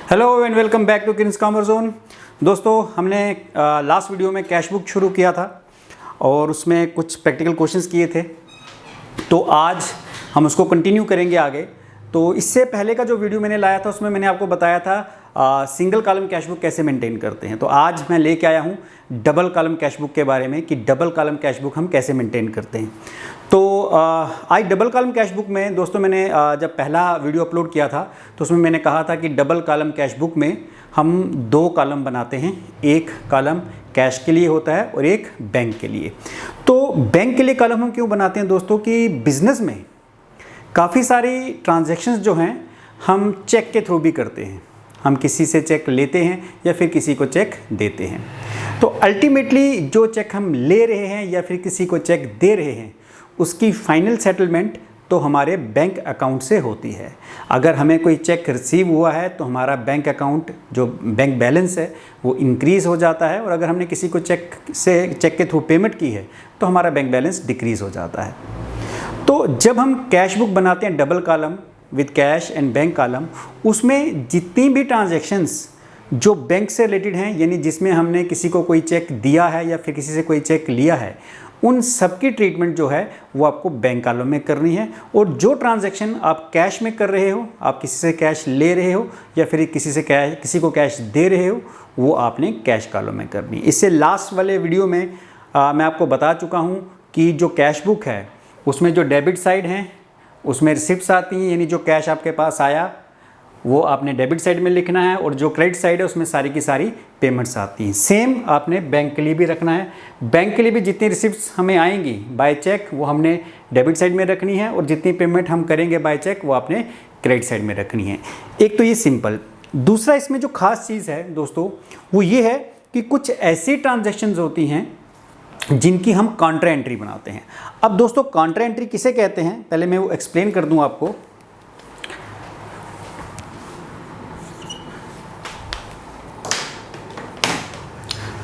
Hello and welcome back to Kins commerce zone. दोस्तों, हमने last video में cash book शुरू किया था और उसमें कुछ प्रैक्टिकल क्वेश्चंस किए थे, तो आज हम उसको कंटिन्यू करेंगे आगे। तो इससे पहले का जो वीडियो मैंने लाया था उसमें मैंने आपको बताया था सिंगल कॉलम कैश बुक कैसे मेंटेन करते हैं। तो आज मैं लेके आया हूँ डबल कॉलम कैश बुक के बारे में कि डबल कॉलम कैश बुक हम कैसे मेंटेन करते हैं। तो आज डबल कॉलम कैश बुक में दोस्तों मैंने जब पहला वीडियो अपलोड किया था तो उसमें मैंने कहा था कि डबल कॉलम कैश बुक में हम दो कॉलम बनाते हैं, एक कॉलम कैश के लिए होता है और एक बैंक के लिए। तो बैंक के लिए कॉलम हम क्यों बनाते हैं दोस्तों कि बिज़नेस में काफ़ी सारी ट्रांजैक्शंस जो हैं हम चेक के थ्रू भी करते हैं। हम किसी से चेक लेते हैं या फिर किसी को चेक देते हैं। तो अल्टीमेटली जो चेक हम ले रहे हैं या फिर किसी को चेक दे रहे हैं उसकी फाइनल सेटलमेंट तो हमारे बैंक अकाउंट से होती है। अगर हमें कोई चेक रिसीव हुआ है तो हमारा बैंक अकाउंट जो बैंक बैलेंस है वो इंक्रीज़ हो जाता है, और अगर हमने किसी को चेक के थ्रू पेमेंट की है तो हमारा बैंक बैलेंस डिक्रीज़ हो जाता है। तो जब हम कैश बुक बनाते हैं double column with cash and bank column, उसमें जितनी भी ट्रांजैक्शंस जो बैंक से रिलेटेड हैं, यानी जिसमें हमने किसी को कोई चेक दिया है या फिर किसी से कोई चेक लिया है, उन सब की ट्रीटमेंट जो है वो आपको बैंक कॉलम में करनी है। और जो ट्रांजैक्शन आप कैश में कर रहे हो, आप किसी से कैश ले रहे हो या फिर किसी को कैश दे रहे हो, वो आपने कैश कॉलम में करनी है। इससे लास्ट वाले वीडियो में मैं आपको बता चुका हूँ कि जो कैश बुक है उसमें जो डेबिट साइड है उसमें रिसिप्ट्स आती हैं, यानी जो कैश आपके पास आया वो आपने डेबिट साइड में लिखना है, और जो क्रेडिट साइड है उसमें सारी की सारी पेमेंट्स आती हैं। सेम आपने बैंक के लिए भी रखना है। बैंक के लिए भी जितनी रिसिप्ट्स हमें आएंगी बाय चेक वो हमने डेबिट साइड में रखनी है, और जितनी पेमेंट हम करेंगे बाय चेक वो आपने क्रेडिट साइड में रखनी है। एक तो ये सिंपल। दूसरा इसमें जो खास चीज़ है दोस्तों वो ये है कि कुछ ऐसी ट्रांजेक्शन्स होती हैं जिनकी हम काउंटर एंट्री बनाते हैं। अब दोस्तों काउंटर एंट्री किसे कहते हैं पहले मैं वो एक्सप्लेन कर दूं आपको।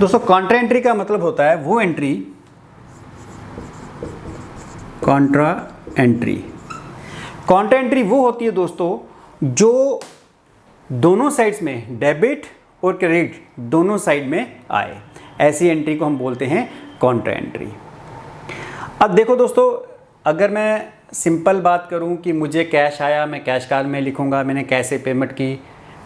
दोस्तों काउंटर एंट्री का मतलब होता है वो एंट्री, काउंटर एंट्री वो होती है दोस्तों जो दोनों साइड्स में, डेबिट और क्रेडिट दोनों साइड में आए। ऐसी एंट्री को हम बोलते हैं काउंटर एंट्री। अब देखो दोस्तों, अगर मैं सिंपल बात करूं कि मुझे कैश आया, मैं कैश कार्ड में लिखूंगा मैंने कैश से पेमेंट की,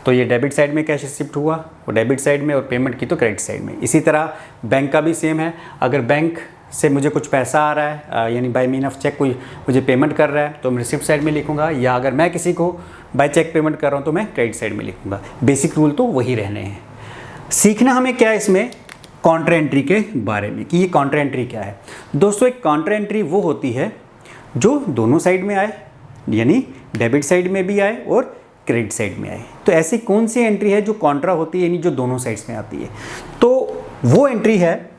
तो ये डेबिट साइड में कैश रिसिप्ट हुआ, वो डेबिट साइड में, और पेमेंट की तो क्रेडिट साइड में। इसी तरह बैंक का भी सेम है। अगर बैंक से मुझे कुछ पैसा आ रहा है यानी बाय मीन ऑफ चेक कोई मुझे पेमेंट कर रहा है तो मैं रिसिप्ट साइड में लिखूंगा, या अगर मैं किसी को बाय चेक पेमेंट कर रहा हूँ तो मैं क्रेडिट साइड में लिखूंगा। बेसिक रूल तो वही रहने हैं। सीखना हमें क्या है इसमें काउंटर एंट्री के बारे में कि ये काउंटर एंट्री क्या है। दोस्तों एक काउंटर एंट्री वो होती है जो दोनों साइड में आए, यानी डेबिट साइड में भी आए और क्रेडिट साइड में आए। तो ऐसी कौन सी एंट्री है जो कॉन्ट्रा होती है, यानी जो दोनों साइड्स में आती है? तो वो एंट्री है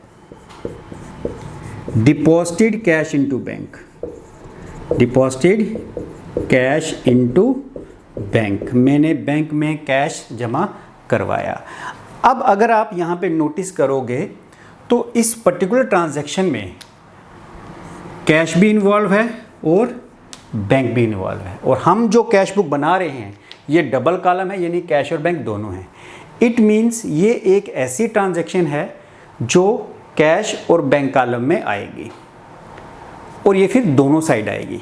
deposited cash into bank. Deposited cash into bank, मैंने बैंक में कैश जमा करवाया। अब अगर आप यहाँ पे नोटिस करोगे तो इस पर्टिकुलर ट्रांजैक्शन में कैश भी इन्वॉल्व है और बैंक भी इन्वॉल्व है, और हम जो कैश बुक बना रहे हैं ये डबल कॉलम है, यानी कैश और बैंक दोनों हैं। इट मीन्स ये एक ऐसी ट्रांजैक्शन है जो कैश और बैंक कॉलम में आएगी, और ये फिर दोनों साइड आएगी।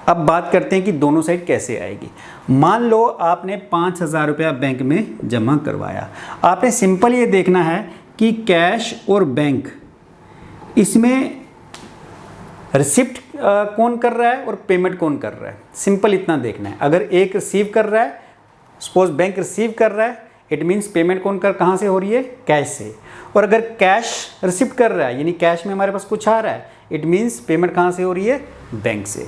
अब बात करते हैं कि दोनों साइड कैसे आएगी। मान लो आपने 5,000 रुपया बैंक में जमा करवाया। आपने सिंपल ये देखना है कि कैश और बैंक इसमें रिसिप्ट कौन कर रहा है और पेमेंट कौन कर रहा है। सिंपल इतना देखना है। अगर एक रिसीव कर रहा है, सपोज बैंक रिसीव कर रहा है, इट मीन्स पेमेंट कहाँ से हो रही है, कैश से। और अगर कैश रिसिप्ट कर रहा है यानी कैश में हमारे पास कुछ आ रहा है, इट मीन्स पेमेंट कहाँ से हो रही है, बैंक से।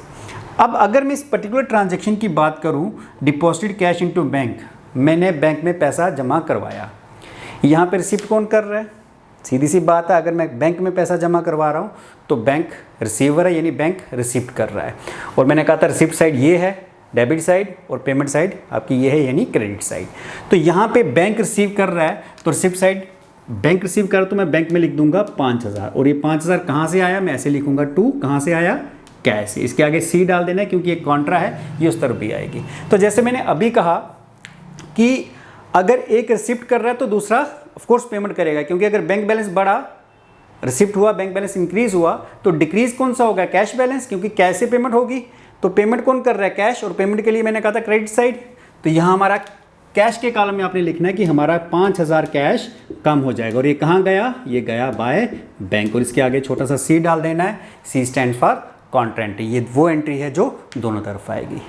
अब अगर मैं इस पर्टिकुलर ट्रांजैक्शन की बात करूँ, डिपॉजिटेड कैश इनटू बैंक, मैंने बैंक में पैसा जमा करवाया, यहाँ पे रिसिप्ट कौन कर रहा है? सीधी सी बात है, अगर मैं बैंक में पैसा जमा करवा रहा हूँ तो बैंक रिसीवर है, यानी बैंक रिसिप्ट कर रहा है। और मैंने कहा था रिसिप्ट साइड ये है डेबिट साइड, और पेमेंट साइड आपकी ये है यानी क्रेडिट साइड। तो यहाँ पे बैंक रिसीव कर रहा है तो रिसिप्ट साइड बैंक रिसीव कर, तो मैं बैंक में लिख दूंगा 5,000, और ये 5,000 कहाँ से आया, मैं ऐसे लिखूंगा टू, कहाँ से आया, कैश से। इसके आगे सी डाल देना है क्योंकि एक कॉन्ट्रा है, ये उस तरफ भी आएगी। तो जैसे मैंने अभी कहा कि अगर एक रिसिप्ट कर रहा है तो दूसरा ऑफ कोर्स पेमेंट करेगा, क्योंकि अगर बैंक बैलेंस बढ़ा, रिसिप्ट हुआ, बैंक बैलेंस इंक्रीज हुआ, तो डिक्रीज कौन सा होगा? कैश बैलेंस, क्योंकि कैश से पेमेंट होगी। तो पेमेंट कौन कर रहा है? कैश। और पेमेंट के लिए मैंने कहा था क्रेडिट साइड, तो यहाँ हमारा कैश के कॉलम में आपने लिखना है कि हमारा 5000 कैश कम हो जाएगा। और ये कहाँ गया? ये गया बाय बैंक। और इसके आगे छोटा सा सी डाल देना है, सी स्टैंड फॉर कॉन्ट्रा एंट्री। ये वो एंट्री है जो दोनों तरफ आएगी।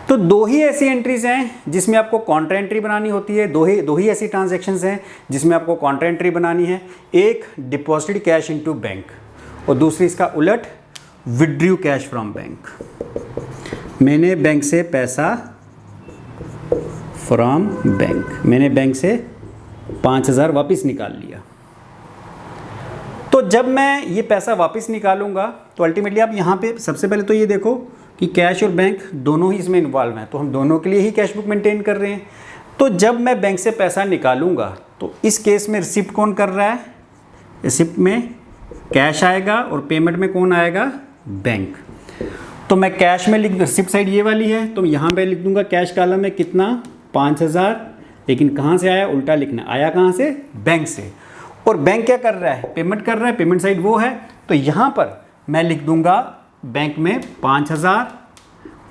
तो दो ही ऐसी एंट्रीज हैं जिसमें आपको कॉन्ट्रा एंट्री बनानी होती है, दो ही ऐसी ट्रांजैक्शंस हैं जिसमें आपको कॉन्ट्रा एंट्री बनानी है। एक डिपॉजिटेड कैश इनटू बैंक और दूसरी इसका उलट विड्रू कैश फ्रॉम बैंक। मैंने बैंक से पैसा फ्रॉम बैंक, मैंने बैंक से 5000 वापस निकाल लिया। तो जब मैं ये पैसा वापस निकालूंगा तो अल्टीमेटली आप यहाँ पे सबसे पहले तो ये देखो कि कैश और बैंक दोनों ही इसमें इन्वॉल्व हैं, तो हम दोनों के लिए ही कैश बुक मेंटेन कर रहे हैं। तो जब मैं बैंक से पैसा निकालूंगा तो इस केस में रिसिप्ट कौन कर रहा है? रिसिप्ट में कैश आएगा और पेमेंट में कौन आएगा? बैंक। तो मैं कैश में लिख, रिसिप्ट साइड ये वाली है, तो यहाँ पे लिख दूंगा कैश कॉलम में कितना? 5000। लेकिन कहाँ से आया? उल्टा लिखना, आया कहाँ से? बैंक से। और बैंक क्या कर रहा है? पेमेंट कर रहा है, पेमेंट साइड वो है। तो यहाँ पर मैं लिख दूंगा बैंक में 5000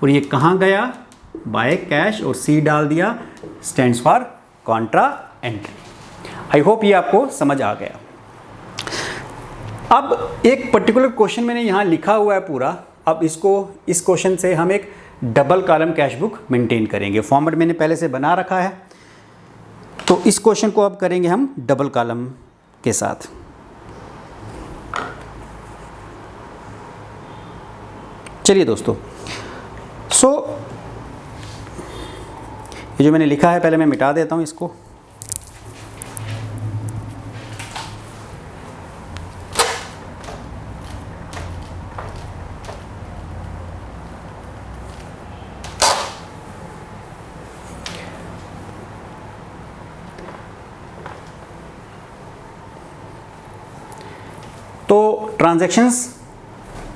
और ये कहाँ गया? By cash. और सी डाल दिया, stands for Contra entry. I hope ये आपको समझ आ गया। अब एक पर्टिकुलर क्वेश्चन मैंने यहाँ लिखा हुआ है पूरा। अब इस क्वेश्चन से हम एक double column cash book maintain करेंगे। फॉर्मेट मैंने पहले से बना रखा है, तो इस क्वेश्चन को अब करेंगे हम डबल कॉलम के साथ। चलिए दोस्तों, ये जो मैंने लिखा है पहले मैं मिटा देता हूं इसको। तो ट्रांजैक्शंस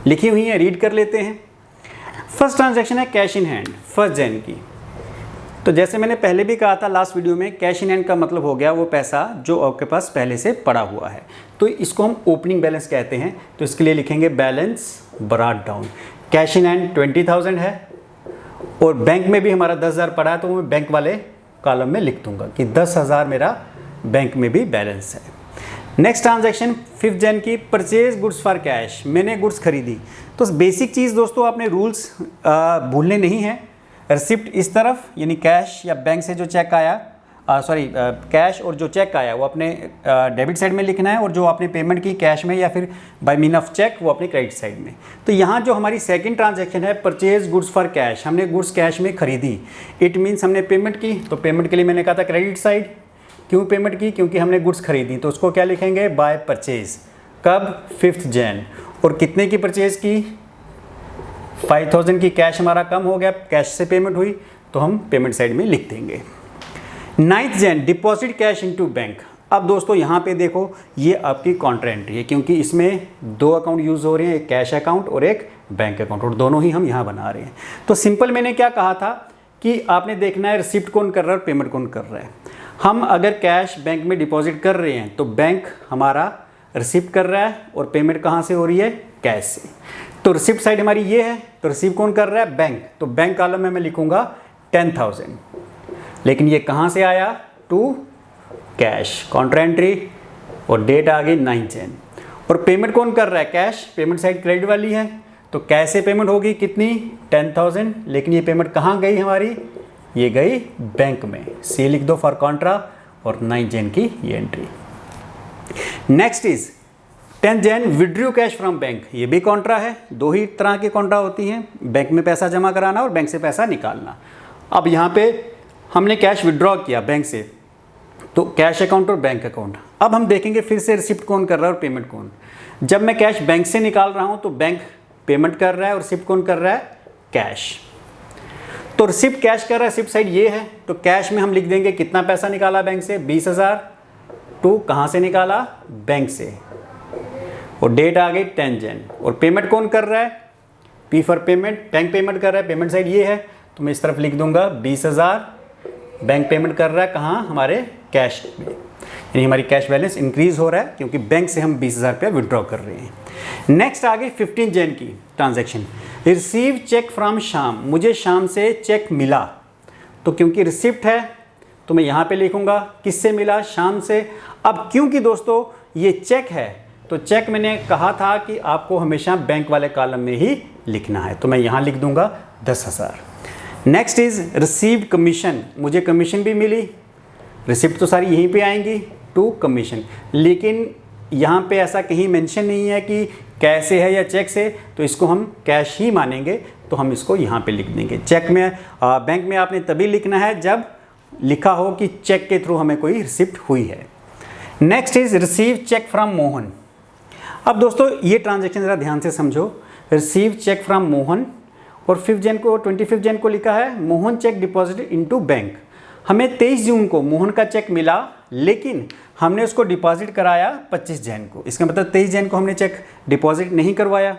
लिखी हुई हैं, रीड कर लेते हैं। फर्स्ट ट्रांजैक्शन है कैश इन हैंड, 1 जन की। तो जैसे मैंने पहले भी कहा था लास्ट वीडियो में, कैश इन हैंड का मतलब हो गया वो पैसा जो आपके पास पहले से पड़ा हुआ है। तो इसको हम ओपनिंग बैलेंस कहते हैं। तो इसके लिए लिखेंगे balance brought down. Cash in hand 20,000 है और बैंक में भी हमारा 10,000 पड़ा है, तो मैं बैंक वाले कॉलम में लिख दूंगा कि 10,000 मेरा बैंक में भी बैलेंस है। नेक्स्ट ट्रांजैक्शन 5 जन की, परचेज गुड्स फॉर कैश। मैंने गुड्स खरीदी। तो बेसिक चीज़ दोस्तों आपने रूल्स भूलने नहीं हैं। रिसिप्ट इस तरफ यानी कैश या बैंक से जो चेक आया, कैश और जो चेक आया वो अपने डेबिट साइड में लिखना है, और जो आपने पेमेंट की कैश में या फिर बाय मीन ऑफ चेक वो अपने क्रेडिट साइड में। तो यहाँ जो हमारी सेकंड ट्रांजैक्शन है परचेज गुड्स फॉर कैश, हमने गुड्स कैश में खरीदी। इट मीन्स हमने पेमेंट की, तो पेमेंट के लिए मैंने कहा था क्रेडिट साइड। क्यों पेमेंट की? क्योंकि हमने गुड्स खरीदी, तो उसको क्या लिखेंगे? By purchase. कब? 5 जन। और कितने की परचेज की? 5,000 की। कैश हमारा कम हो गया, कैश से पेमेंट हुई, तो हम पेमेंट साइड में लिख देंगे। 9 जन डिपॉजिट कैश इनटू बैंक। अब दोस्तों यहाँ पे देखो, ये आपकी कॉन्ट्रा एंट्री है, क्योंकि इसमें 2 अकाउंट यूज़ हो रहे हैं, एक कैश अकाउंट और एक बैंक अकाउंट, और दोनों ही हम यहाँ बना रहे हैं। तो सिंपल मैंने क्या कहा था कि आपने देखना है रिसिप्ट कौन कर रहा है और पेमेंट कौन कर रहा है। हम अगर कैश बैंक में डिपॉजिट कर रहे हैं तो बैंक हमारा रिसिप्ट कर रहा है और पेमेंट कहाँ से हो रही है? कैश से। तो रिसिप्ट साइड हमारी ये है, तो रिसीव कौन कर रहा है? बैंक। तो बैंक कॉलम में मैं लिखूंगा 10,000। लेकिन ये कहाँ से आया? टू कैश, कॉन्ट्रा एंट्री, और डेट आ गई 9 जन। और पेमेंट कौन कर रहा है? कैश। पेमेंट साइड क्रेडिट वाली है, तो कैश से पेमेंट होगी कितनी? 10,000। लेकिन ये पेमेंट कहाँ गई हमारी? ये गई बैंक में। सी लिख दो फॉर कॉन्ट्रा, और 9 जन की ये एंट्री। नेक्स्ट इज 10 जन विड्रू कैश फ्रॉम बैंक। ये भी कॉन्ट्रा है। 2 ही तरह की कॉन्ट्रा होती हैं, बैंक में पैसा जमा कराना और बैंक से पैसा निकालना। अब यहाँ पे हमने कैश विड्रॉ किया बैंक से, तो कैश अकाउंट और बैंक अकाउंट। अब हम देखेंगे फिर से रिसिप्ट कौन कर रहा है और पेमेंट कौन। जब मैं कैश बैंक से निकाल रहा हूँ तो बैंक पेमेंट कर रहा है और रिसिप्ट कौन कर रहा है? कैश। तो रिसिप्ट कैश कर रहा है, रिसिप्ट साइड ये है, तो कैश में हम लिख देंगे कितना पैसा निकाला बैंक से? 20,000। टू कहाँ से निकाला? बैंक से। और डेट आ गई 10 जन। और पेमेंट कौन कर रहा है? P for payment, bank payment कर रहा है, पेमेंट साइड ये है, तो मैं इस तरफ लिख दूंगा 20,000 बैंक पेमेंट कर रहा है कहाँ, हमारे कैश में, यानी हमारी कैश बैलेंस इंक्रीज हो रहा है क्योंकि बैंक से हम 20,000 रुपया विड्रॉ कर रहे हैं। नेक्स्ट आगे 15 जन की ट्रांजैक्शन, रिसीव चेक फ्रॉम शाम, मुझे शाम से चेक मिला, तो क्योंकि रिसिप्ट है तो मैं यहाँ पे लिखूँगा किससे मिला, शाम से। अब क्योंकि दोस्तों ये चेक है तो चेक मैंने कहा था कि आपको हमेशा बैंक वाले कॉलम में ही लिखना है, तो मैं यहाँ लिख दूँगा 10,000। नेक्स्ट इज़ रिसीव्ड कमीशन, मुझे कमीशन भी मिली, रिसिप्ट तो सारी यहीं पे आएंगी टू कमीशन, लेकिन यहाँ पे ऐसा कहीं मेंशन नहीं है कि कैसे है या चेक से, तो इसको हम कैश ही मानेंगे, तो हम इसको यहाँ पे लिख देंगे। चेक में बैंक में आपने तभी लिखना है जब लिखा हो कि चेक के थ्रू हमें कोई रिसिप्ट हुई है। Next is receive cheque from Mohan. अब दोस्तों ये ट्रांजैक्शन ज़रा ध्यान से समझो, रिसीव चेक फ्रॉम मोहन और 5 जन को 25 जन को लिखा है Mohan cheque deposit into bank. हमें 23 जून को मोहन का चेक मिला, लेकिन हमने उसको डिपॉजिट कराया 25 जन को, इसका मतलब 23 जन को हमने चेक डिपॉजिट नहीं करवाया।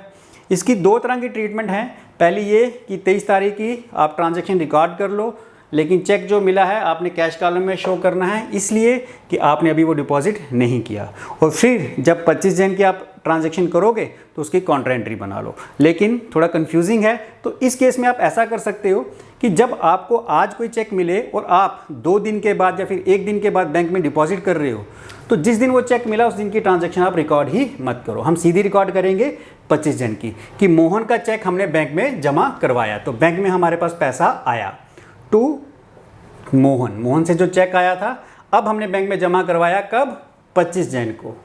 इसकी दो तरह की ट्रीटमेंट है, पहली ये कि 23 तारीख की आप ट्रांजैक्शन रिकॉर्ड कर लो, लेकिन चेक जो मिला है आपने कैश कॉलम में शो करना है, इसलिए कि आपने अभी वो डिपॉजिट नहीं किया, और फिर जब 25 जन की आप ट्रांजैक्शन करोगे तो उसकी काउंटर एंट्री बना लो। लेकिन थोड़ा कंफ्यूजिंग है, तो इस केस में आप ऐसा कर सकते हो कि जब आपको आज कोई चेक मिले और आप 2 दिन के बाद या फिर 1 दिन के बाद बैंक में डिपॉजिट कर रहे हो, तो जिस दिन वो चेक मिला उस दिन की ट्रांजैक्शन आप रिकॉर्ड ही मत करो। हम सीधी रिकॉर्ड करेंगे 25 जन की कि मोहन का चेक हमने बैंक में जमा करवाया, तो बैंक में हमारे पास पैसा आया टू मोहन से जो चेक आया था अब हमने बैंक में जमा करवाया कब, 25 जन को।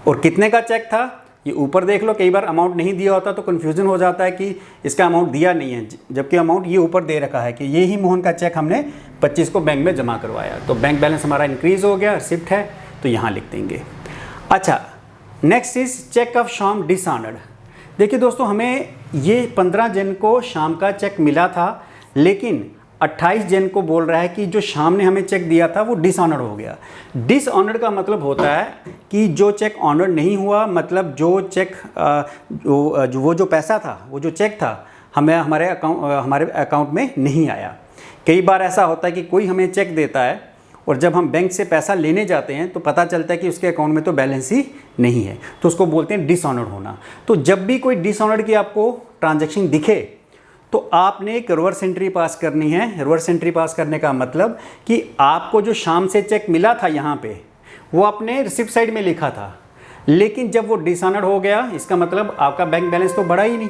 और कितने का चेक था ये ऊपर देख लो, कई बार अमाउंट नहीं दिया होता तो कन्फ्यूजन हो जाता है कि इसका अमाउंट दिया नहीं है, जबकि अमाउंट ये ऊपर दे रखा है कि ये ही मोहन का चेक हमने 25 को बैंक में जमा करवाया, तो बैंक बैलेंस हमारा इंक्रीज हो गया, रिसिप्ट है तो यहाँ लिख देंगे। अच्छा, नेक्स्ट इज चेक ऑफ शाम डिसऑनर्ड। देखिए दोस्तों, हमें ये 15 जन को शाम का चेक मिला था, लेकिन 28 जन को बोल रहा है कि जो शाम ने हमें चेक दिया था वो डिसऑनर्ड हो गया। डिसऑनर्ड का मतलब होता है कि जो चेक ऑनर्ड नहीं हुआ, मतलब जो चेक वो जो पैसा था, वो जो चेक था हमारे अकाउंट में नहीं आया। कई बार ऐसा होता है कि कोई हमें चेक देता है और जब हम बैंक से पैसा लेने जाते हैं तो पता चलता है कि उसके अकाउंट में तो बैलेंस ही नहीं है, तो उसको बोलते हैं डिसऑनर्ड होना। तो जब भी कोई डिसऑनर्ड की आपको ट्रांजैक्शन दिखे तो आपने एक रिवर्स एंट्री पास करनी है। रिवर्स एंट्री पास करने का मतलब कि आपको जो शाम से चेक मिला था यहाँ पे वो आपने रिसिप्ट साइड में लिखा था, लेकिन जब वो डिसऑनर्ड हो गया इसका मतलब आपका बैंक बैलेंस तो बढ़ा ही नहीं,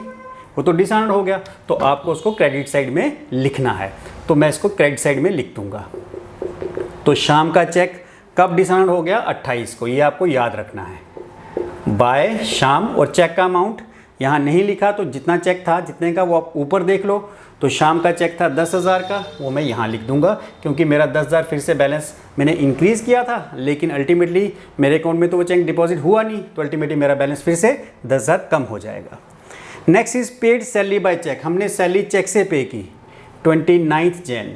वो तो डिसऑनर्ड हो गया, तो आपको उसको क्रेडिट साइड में लिखना है। तो मैं इसको क्रेडिट साइड में लिख दूंगा। तो शाम का चेक कब डिसऑनर्ड हो गया, 28 को, ये आपको याद रखना है। बाय शाम, और चेक का अमाउंट यहाँ नहीं लिखा, तो जितना चेक था जितने का वो आप ऊपर देख लो। तो शाम का चेक था 10,000 का, वो मैं यहाँ लिख दूंगा क्योंकि मेरा 10,000 फिर से बैलेंस मैंने इंक्रीज़ किया था, लेकिन अल्टीमेटली मेरे अकाउंट में तो वो चेक डिपॉजिट हुआ नहीं, तो अल्टीमेटली मेरा बैलेंस फिर से 10,000 कम हो जाएगा। Next is paid salary by cheque. हमने सैलरी चेक से पे की 29 जन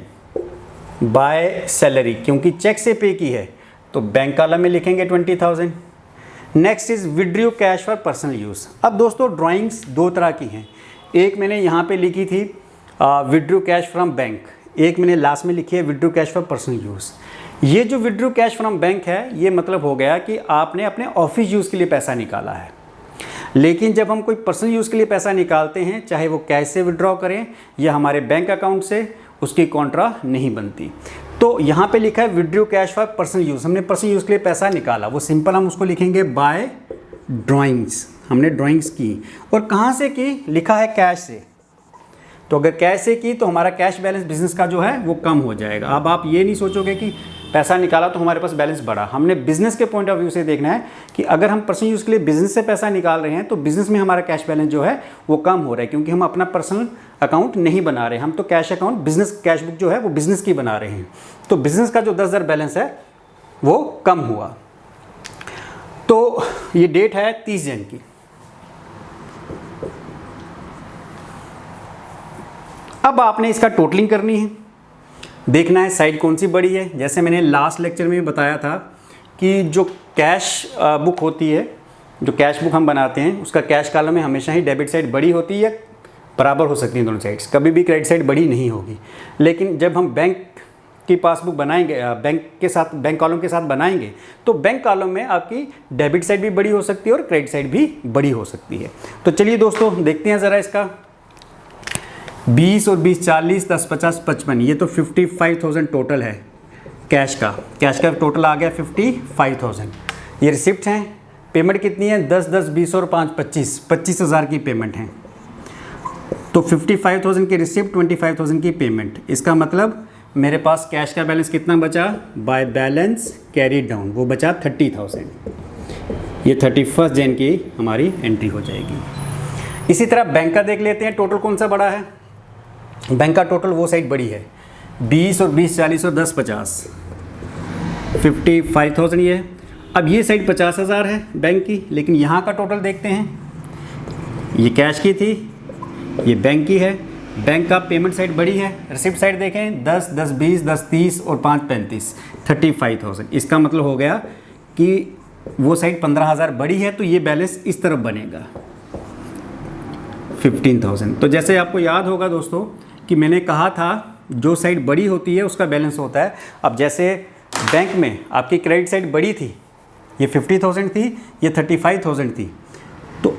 बाय सैलरी, क्योंकि चेक से पे की है तो बैंक कॉलम में लिखेंगे 20,000। Next is withdraw cash for personal use. अब दोस्तों ड्राइंग्स दो तरह की हैं, एक मैंने यहाँ पे लिखी थी विड्रॉ कैश फ्रॉम बैंक, एक मैंने लास्ट में लिखी है withdraw cash for personal use. ये जो विड्रॉ कैश फ्रॉम बैंक है ये मतलब हो गया कि आपने अपने ऑफिस यूज़ के लिए पैसा निकाला है, लेकिन जब हम कोई पर्सनल यूज़ के लिए पैसा निकालते हैं, चाहे वो कैश से विड्रॉ करें या हमारे बैंक अकाउंट से, उसकी कॉन्ट्रा नहीं बनती। तो यहाँ पे लिखा है withdraw cash for personal use, हमने पर्सनल यूज़ के लिए पैसा निकाला, वो सिंपल हम उसको लिखेंगे बाय ड्राइंग्स। हमने ड्राइंग्स की, और कहाँ से की, लिखा है कैश से, तो अगर कैश से की तो हमारा कैश बैलेंस बिजनेस का जो है वो कम हो जाएगा। अब आप ये नहीं सोचोगे कि पैसा निकाला तो हमारे पास बैलेंस बढ़ा, हमने बिजनेस के पॉइंट ऑफ व्यू से देखना है कि अगर हम पर्सनल यूज़ के लिए बिजनेस से पैसा निकाल रहे हैं तो बिजनेस में हमारा कैश बैलेंस जो है वो कम हो रहा है, क्योंकि हम अपना पर्सनल अकाउंट नहीं बना रहे, हम तो cash account business cash book जो है वो बिजनेस की बना रहे हैं, तो बिजनेस का जो 10,000 बैलेंस है वो कम हुआ। तो ये डेट है 30 जन की। अब आपने इसका टोटलिंग करनी है, देखना है साइड कौन सी बड़ी है। जैसे मैंने लास्ट लेक्चर में बताया था कि जो कैश बुक होती है, जो कैश बुक हम बनाते हैं उसका कैश कॉलम में हमेशा ही डेबिट साइड बड़ी होती है, बराबर हो सकती हैं दोनों साइड्स, कभी भी क्रेडिट साइड बड़ी नहीं होगी। लेकिन जब हम बैंक की पासबुक बनाएंगे बैंक कॉलम के साथ बनाएंगे तो बैंक कॉलम में आपकी डेबिट साइड भी बड़ी हो सकती है और क्रेडिट साइड भी बड़ी हो सकती है। तो चलिए दोस्तों देखते हैं ज़रा इसका 20 और 20 40 10 50 55 ये तो 55,000 टोटल है कैश का टोटल आ गया 55,000। ये रिसिप्ट हैं, पेमेंट कितनी है 10 10 20 और 5 25,000 की पेमेंट है। तो 55,000 की रिसिप्ट 25,000 की पेमेंट, इसका मतलब मेरे पास कैश का बैलेंस कितना बचा बाय बैलेंस कैरी डाउन, वो बचा 30,000। ये 31 जन की हमारी एंट्री हो जाएगी। इसी तरह बैंक का देख लेते हैं, टोटल कौन सा बड़ा है। बैंक का टोटल वो साइड बड़ी है 20 और 20 40 और 10 50 55,000 ये है। अब ये साइड 50,000 है बैंक की, लेकिन यहाँ का टोटल देखते हैं, ये कैश की थी, ये बैंक की है। बैंक का पेमेंट साइड बड़ी है, रिसिप्ट साइड देखें 10 10 20 10 30 और 5 35 35,000। इसका मतलब हो गया कि वो साइड 15,000 बड़ी है तो ये बैलेंस इस तरफ बनेगा 15,000। तो जैसे आपको याद होगा दोस्तों कि मैंने कहा था जो साइड बड़ी होती है उसका बैलेंस होता है। अब जैसे बैंक में आपकी क्रेडिट साइड बड़ी थी, ये 50,000 थी, ये 35,000 थी, तो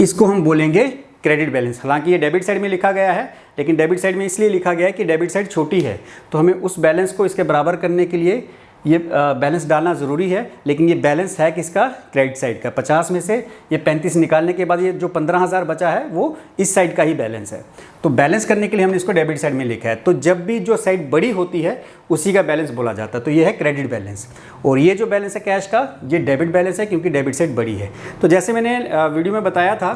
इसको हम बोलेंगे क्रेडिट बैलेंस। हालांकि ये डेबिट साइड में लिखा गया है, लेकिन डेबिट साइड में इसलिए लिखा गया है कि डेबिट साइड छोटी है तो हमें उस बैलेंस को इसके बराबर करने के लिए ये बैलेंस डालना ज़रूरी है। लेकिन ये बैलेंस है किसका, क्रेडिट साइड का। 50 में से ये 35 निकालने के बाद ये जो 15,000 बचा है वो इस साइड का ही बैलेंस है। तो बैलेंस करने के लिए हमने इसको डेबिट साइड में लिखा है। तो जब भी जो साइड बड़ी होती है उसी का बैलेंस बोला जाता है। तो ये है क्रेडिट बैलेंस, और ये जो बैलेंस है कैश का ये डेबिट बैलेंस है क्योंकि डेबिट साइड बड़ी है। तो जैसे मैंने वीडियो में बताया था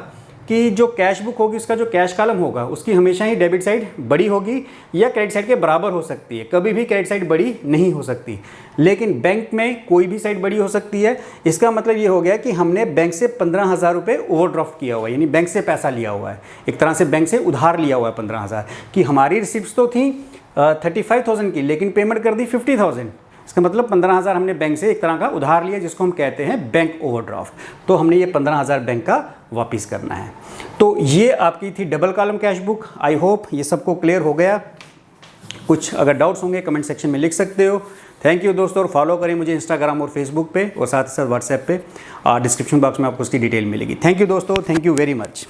कि जो कैश बुक होगी उसका जो कैश कॉलम होगा उसकी हमेशा ही डेबिट साइड बड़ी होगी या क्रेडिट साइड के बराबर हो सकती है, कभी भी क्रेडिट साइड बड़ी नहीं हो सकती। लेकिन बैंक में कोई भी साइड बड़ी हो सकती है। इसका मतलब ये हो गया कि हमने बैंक से 15,000 रुपये ओवरड्राफ्ट किया हुआ है, यानी बैंक से पैसा लिया हुआ है, एक तरह से बैंक से उधार लिया हुआ है 15,000 की। हमारी रिसिप्ट तो थी 35,000 की, लेकिन पेमेंट कर दी 50,000। इसका मतलब 15,000 हमने बैंक से एक तरह का उधार लिया जिसको हम कहते हैं बैंक ओवरड्राफ्ट। तो हमने ये 15,000 बैंक का वापस करना है। तो ये आपकी थी double column cash book. I hope ये सबको क्लियर हो गया। कुछ अगर डाउट्स होंगे कमेंट सेक्शन में लिख सकते हो। थैंक यू दोस्तों, और फॉलो करें मुझे इंस्टाग्राम और फेसबुक पे, और साथ ही साथ व्हाट्सएप पे। डिस्क्रिप्शन बॉक्स में आपको उसकी डिटेल मिलेगी। थैंक यू दोस्तों, थैंक यू वेरी मच।